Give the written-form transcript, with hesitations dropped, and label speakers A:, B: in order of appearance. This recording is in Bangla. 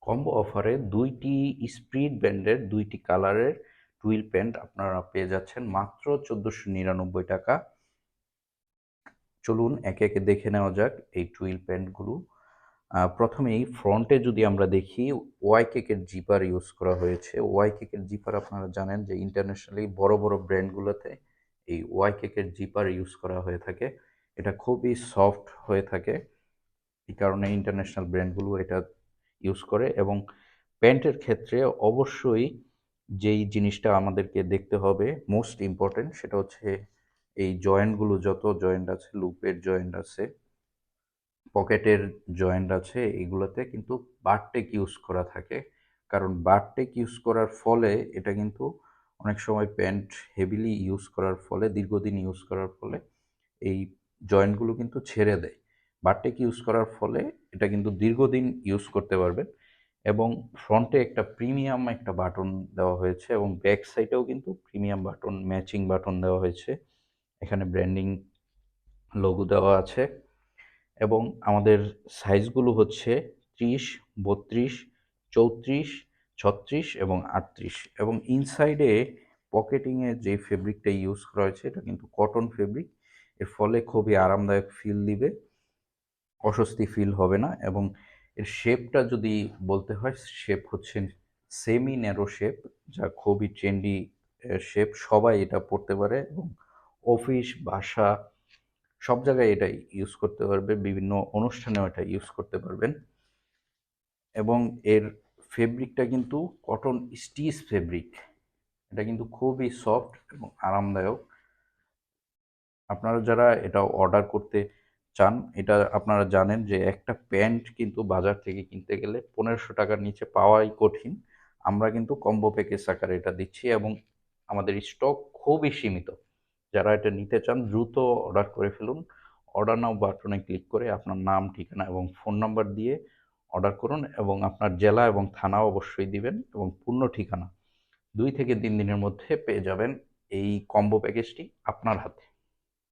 A: কম্বো অফারে ২টি স্প্রিড ব্র্যান্ডের ২টি কালারের টুইল প্যান্ট আপনারা পেয়ে যাচ্ছেন মাত্র ১৪৯৯ টাকা। চলুন একে একে দেখে নেওয়া যাক এই টুইল প্যান্টগুলো। প্রথমেই ফ্রন্টে যদি আমরা দেখি ওয়াইকেকের জিপার ইউজ করা হয়েছে। ওয়াইকেকের জিপার আপনারা জানেন যে ইন্টারন্যাশনালি বড় বড় ব্র্যান্ডগুলোতে এই ওয়াইকেকের জিপার ইউজ করা হয়ে থাকে। এটা খুবই সফট হয়ে থাকে, এই কারণে ইন্টারন্যাশনাল ব্র্যান্ডগুলো এটা ইউজ করে। এবং প্যান্টের ক্ষেত্রে অবশ্যই যেই জিনিসটা আমাদেরকে দেখতে হবে মোস্ট ইম্পর্টেন্ট, সেটা হচ্ছে এই জয়েন্টগুলো, যত জয়েন্ট আছে, লুপের জয়েন্ট আছে, পকেটের জয়েন্ট আছে, এগুলোতে কিন্তু বারটেক ইউজ করা থাকে। কারণ বারটেক ইউজ করার ফলে এটা কিন্তু অনেক সময় প্যান্ট হেভিলি ইউজ করার ফলে, দীর্ঘদিন ইউজ করার ফলে এই জয়েন্টগুলো কিন্তু ছেড়ে দেয়। বারটেক ইউজ করার ফলে এটা কিন্তু দীর্ঘদিন ইউজ করতে পারবেন। এবং ফ্রন্টে একটা প্রিমিয়াম একটা বাটন দেওয়া হয়েছে এবং ব্যাক সাইডেও কিন্তু প্রিমিয়াম বাটন, ম্যাচিং বাটন দেওয়া হয়েছে। এখানে ব্র্যান্ডিং লোগো দেওয়া আছে এবং আমাদের সাইজগুলো হচ্ছে 30, 32, 34, 36 এবং 38। এবং ইনসাইডে পকেটিংয়ে যে ফেব্রিকটা ইউজ করা হয়েছে এটা কিন্তু কটন ফেব্রিক। এর ফলে খুবই আরামদায়ক ফিল দিবে, অস্বস্তি ফিল হবে না। এবং এর শেপটা যদি বলতে হয়, শেপ হচ্ছে সেমি ন্যারো শেপ, যা খুবই ট্রেন্ডি শেপ। সবাই এটা পরতে পারে এবং অফিস, বাসা সব জায়গায় এটা ইউজ করতে পারবে, বিভিন্ন অনুষ্ঠানেও এটা ইউজ করতে পারবেন। এবং এর ফেব্রিকটা কিন্তু কটন স্টিচ ফেব্রিক, এটা কিন্তু খুবই সফট এবং আরামদায়ক। আপনারা যারা এটা অর্ডার করতে চান, এটা আপনারা জানেন যে একটা প্যান্ট কিন্তু বাজার থেকে কিনতে গেলে ১৫০০ টাকার নিচে পাওয়াই কঠিন। আমরা কিন্তু কম্বো প্যাকেজ আকারে এটা দিচ্ছি এবং আমাদের স্টক খুবই সীমিত। যারা এটা নিতে চান দ্রুত অর্ডার করে ফেলুন। অর্ডার নাও বাটনে ক্লিক করে আপনার নাম, ঠিকানা এবং ফোন নাম্বার দিয়ে অর্ডার করুন এবং আপনার জেলা এবং থানাও অবশ্যই দিবেন এবং পূর্ণ ঠিকানা। ২ থেকে ৩ দিনের মধ্যে পেয়ে যাবেন এই কম্বো প্যাকেজটি আপনার হাতে।